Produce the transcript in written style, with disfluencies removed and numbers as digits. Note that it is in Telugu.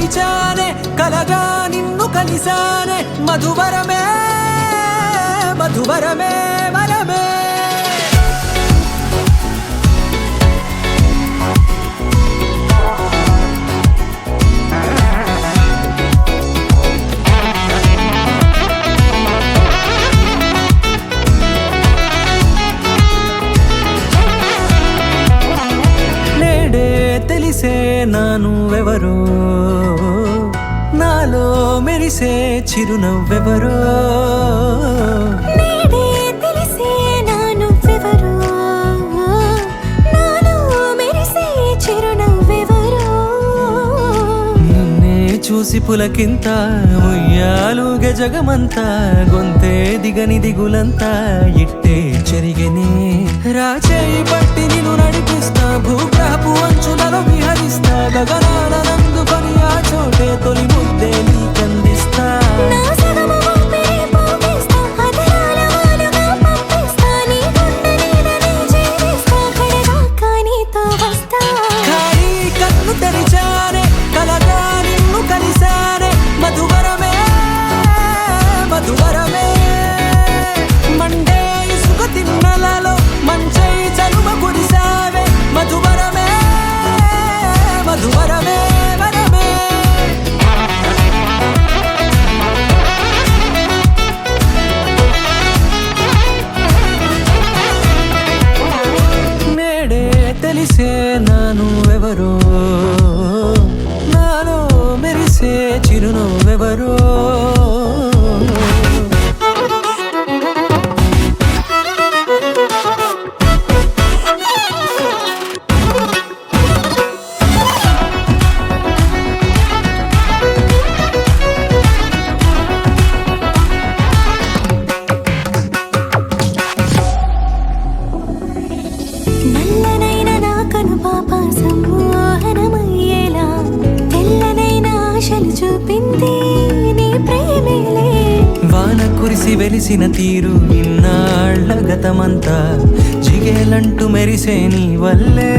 మరిచానే కలగా నిన్ను కలిసానే మధువరమే మధువరమే వరమే తెలిసే నానువెవరో నాలో మెరిసే చిరునవ్వెవరో తెలిసే నానువెవరో నాలో మెరిసే చిరునవ్వెవరో నిన్నే చూసి పులకింత ఉయ్యాలుగే జగమంతా గొంతే దిగని దిగులంతా ఇట్టే చెరిగనే రాచేయి పట్టి నిన్ను నడిపిస్తా భూగ్రహపు అంచులలో విహరిస్తా గగనాల నందుకొని ఆ చోటే తొలి ముద్దే నీకందిస్తా ఖాళీ కన్ను తెరిచానే కలగా నిన్ను కలిసానే మధువరమే మధువరమే మండే ఇసుక తిన్నలలో మంచై చలువ కురిసావే మధువరమే మధువరమే వరమే నేడే తెలిసే నానువెవరో నాలో మెరిసే చిరునవ్వెవరో నల్లనైన నా కను పాప సమ్మోహనమయ్యేలా తెల్లనైన ఆశలు చూపింది నీ ప్రేమేలే వాన కురిసి వెలిసిన తీరు ఇన్నాళ్ల గతమంతా జిగేలంటూ మెరిసే నీ వల్లే